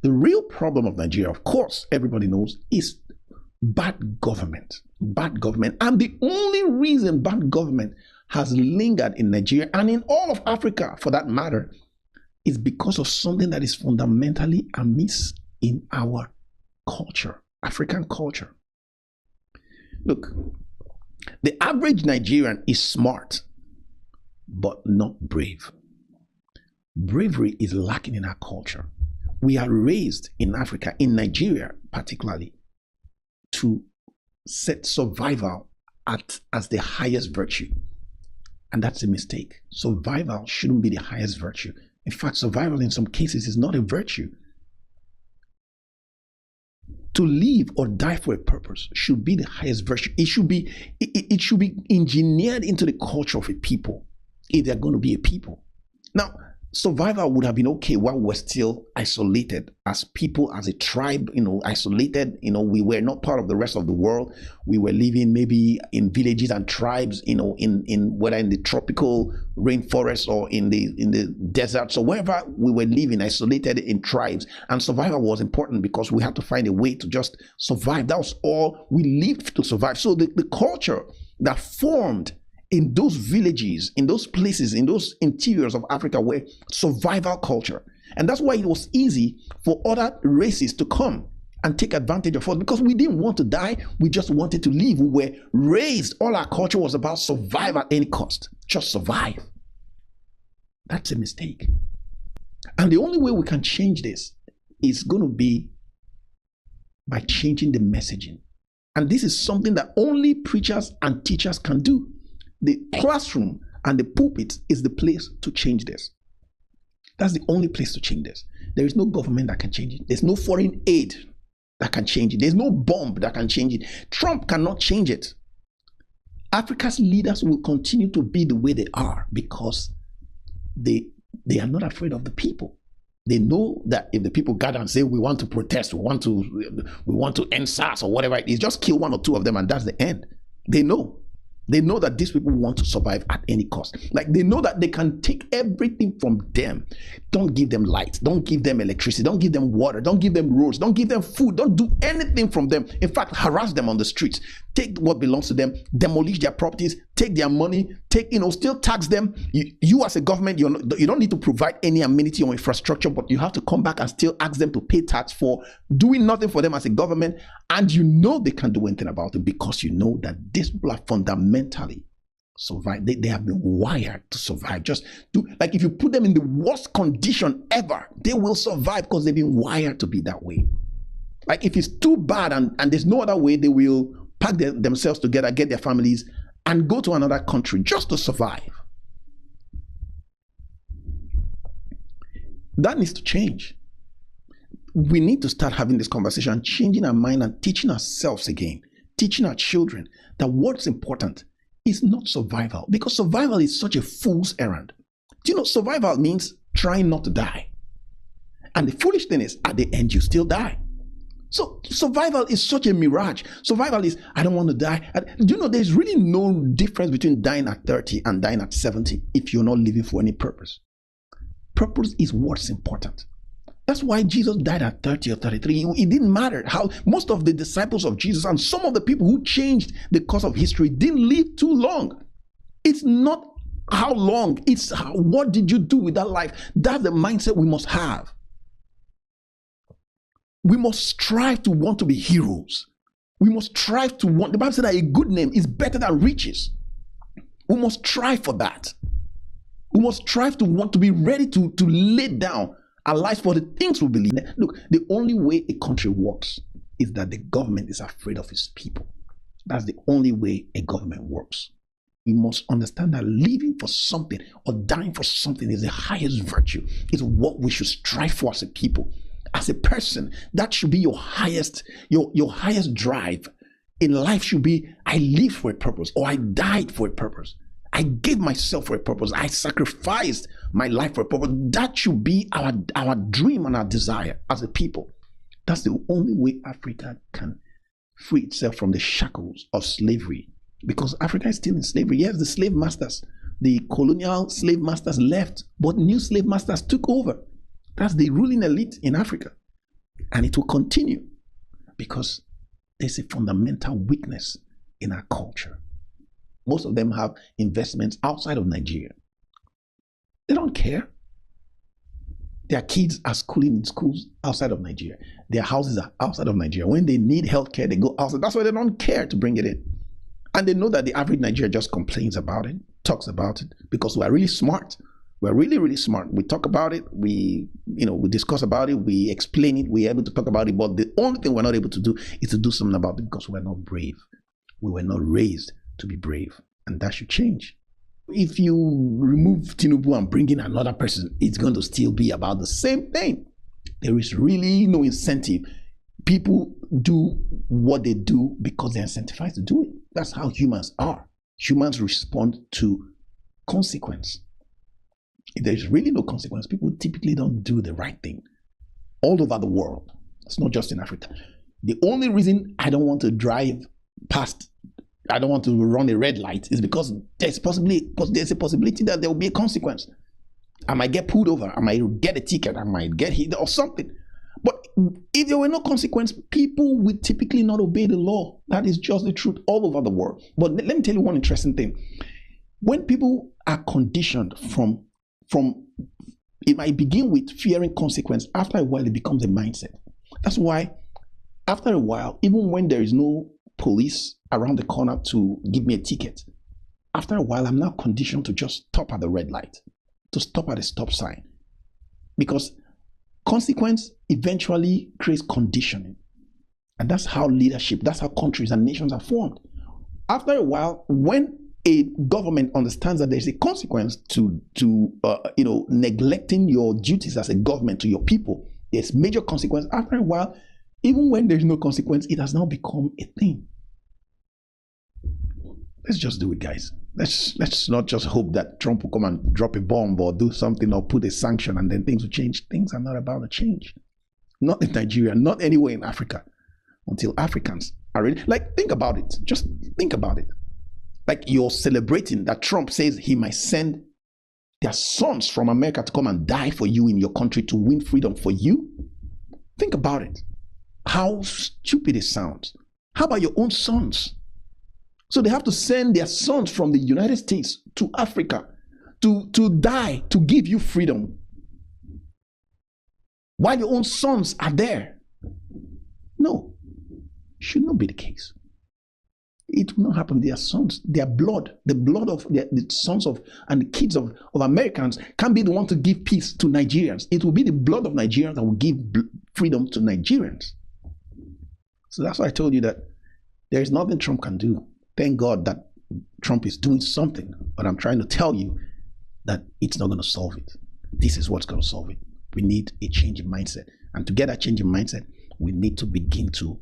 The real problem of Nigeria, of course, everybody knows, is bad government. Bad government. And the only reason bad government has lingered in Nigeria and in all of Africa, for that matter, is because of something that is fundamentally amiss in our culture, African culture. Look, the average Nigerian is smart, but not brave. Bravery is lacking in our culture. We are raised in Africa, in Nigeria particularly, to set survival as the highest virtue. And that's a mistake. Survival shouldn't be the highest virtue. In fact, survival in some cases is not a virtue. To live or die for a purpose should be the highest virtue. It should be engineered into the culture of a people if they're going to be a people. Now, survival would have been okay while we're still isolated as people, as a tribe, isolated. We were not part of the rest of the world. We were living maybe in villages and tribes, in whether in the tropical rainforest or in the deserts or wherever we were living, isolated in tribes. And survival was important because we had to find a way to just survive. That was all we lived to survive. So the culture that formed in those villages, in those places, in those interiors of Africa were survival culture. And that's why it was easy for other races to come and take advantage of us, because we didn't want to die. We just wanted to live. We were raised. All our culture was about survival at any cost. Just survive. That's a mistake. And the only way we can change this is going to be by changing the messaging. And this is something that only preachers and teachers can do. The classroom and the pulpit is the place to change this. That's the only place to change this. There is no government that can change it. There's no foreign aid that can change it. There's no bomb that can change it. Trump cannot change it. Africa's leaders will continue to be the way they are because they are not afraid of the people. They know that if the people gather and say, we want to protest, we want to end SARS or whatever it is, just kill one or two of them and that's the end. They know. They know that these people want to survive at any cost. Like, they know that they can take everything from them. Don't give them light. Don't give them electricity. Don't give them water. Don't give them roads. Don't give them food. Don't do anything from them. In fact, harass them on the streets. Take what belongs to them. Demolish their properties. Take their money. Still tax them. You as a government, you don't need to provide any amenity or infrastructure, but you have to come back and still ask them to pay tax for doing nothing for them as a government. And you know they can't do anything about it because you know that these people are fundamentally survive. They have been wired to survive. Like if you put them in the worst condition ever, they will survive because they've been wired to be that way. Like if it's too bad and there's no other way, they will pack themselves together, get their families, and go to another country just to survive. That needs to change. We need to start having this conversation, changing our mind and teaching ourselves again, teaching our children that what's important is not survival, because survival is such a fool's errand. Do you know survival means trying not to die? And the foolish thing is, at the end, you still die. So survival is such a mirage. Survival is, I don't want to die. Do you know there's really no difference between dying at 30 and dying at 70 if you're not living for any purpose. Purpose is what's important. That's why Jesus died at 30 or 33. It didn't matter how most of the disciples of Jesus and some of the people who changed the course of history didn't live too long. It's not how long, it's what did you do with that life? That's the mindset we must have. We must strive to want to be heroes. We must strive to want, the Bible said that a good name is better than riches. We must strive for that. We must strive to want to be ready to lay down our lives for the things we believe in. Look, the only way a country works is that the government is afraid of its people. That's the only way a government works. We must understand that living for something or dying for something is the highest virtue. It's what we should strive for as a people. As a person, that should be your highest drive in life. Should be, I lived for a purpose, or I died for a purpose. I gave myself for a purpose. I sacrificed my life for a purpose. That should be our dream and our desire as a people. That's the only way Africa can free itself from the shackles of slavery. Because Africa is still in slavery. Yes, the slave masters, the colonial slave masters left, but new slave masters took over. That's the ruling elite in Africa. And it will continue because there's a fundamental weakness in our culture. Most of them have investments outside of Nigeria. They don't care. Their kids are schooling in schools outside of Nigeria. Their houses are outside of Nigeria. When they need healthcare, they go outside. That's why they don't care to bring it in. And they know that the average Nigerian just complains about it, talks about it, because we're really smart. We're really, really smart. We talk about it. We discuss about it. We explain it. We're able to talk about it. But the only thing we're not able to do is to do something about it because we're not brave. We were not raised to be brave. And that should change. If you remove Tinubu and bring in another person, it's going to still be about the same thing. There is really no incentive. People do what they do because they're incentivized to do it. That's how humans are. Humans respond to consequence. If there's really no consequence, people typically don't do the right thing. All over the world. It's not just in Africa. The only reason I don't want to drive past, I don't want to run a red light is because there's a possibility that there will be a consequence. I might get pulled over. I might get a ticket. I might get hit or something. But if there were no consequence, people would typically not obey the law. That is just the truth all over the world. But let me tell you one interesting thing. When people are conditioned from it might begin with fearing consequence. After a while, it becomes a mindset. That's why after a while, even when there is no police around the corner to give me a ticket, after a while, I'm now conditioned to just stop at the red light, to stop at a stop sign. Because consequence eventually creates conditioning. And that's how leadership, that's how countries and nations are formed. After a while, when a government understands that there's a consequence to neglecting your duties as a government to your people, there's major consequence. After a while, even when there's no consequence, it has now become a thing. Let's just do it, guys. Let's not just hope that Trump will come and drop a bomb or do something or put a sanction and then things will change. Things are not about to change. Not in Nigeria, not anywhere in Africa, until Africans are ready. Like, think about it. Just think about it. Like, you're celebrating that Trump says he might send their sons from America to come and die for you in your country to win freedom for you. Think about it. How stupid it sounds. How about your own sons? So they have to send their sons from the United States to Africa to die, to give you freedom, while your own sons are there. No, should not be the case. It will not happen. Their sons, their blood, the blood of the sons of and the kids of Americans can't be the one to give peace to Nigerians. It will be the blood of Nigerians that will give freedom to Nigerians. So that's why I told you that there is nothing Trump can do. Thank God that Trump is doing something, but I'm trying to tell you that it's not going to solve it. This is what's going to solve it. We need a change in mindset. And to get that change in mindset, we need to begin to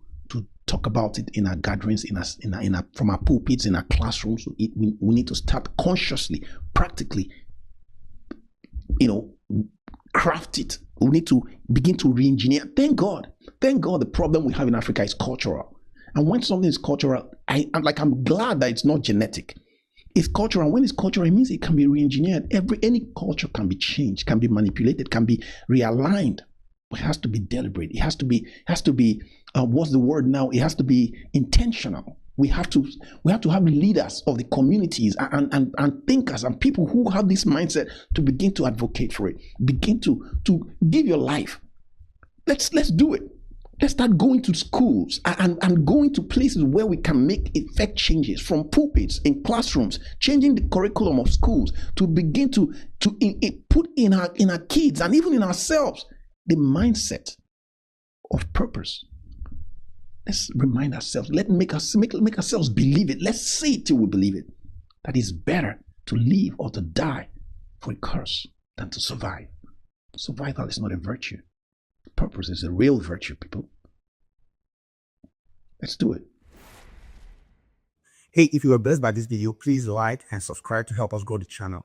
talk about it in our gatherings, from our pulpits, in our classrooms. We need to start consciously, practically, craft it. We need to begin to re-engineer. Thank God the problem we have in Africa is cultural. And when something is cultural, I'm glad that it's not genetic. It's cultural. When it's cultural, it means it can be re-engineered. Any culture can be changed, can be manipulated, can be realigned. But it has to be deliberate. It has to be what's the word now? It has to be intentional. We have to have leaders of the communities and thinkers and people who have this mindset to begin to advocate for it. Begin to give your life. Let's do it. Let's start going to schools and going to places where we can make effect changes, from pulpits in classrooms, changing the curriculum of schools to begin to put in our kids and even in ourselves the mindset of purpose. Let's remind ourselves. Let's make ourselves believe it. Let's say it till we believe it. That it's better to live or to die for a curse than to survive. Survival is not a virtue. Purpose is a real virtue, people. Let's do it. Hey, if you were blessed by this video, please like and subscribe to help us grow the channel.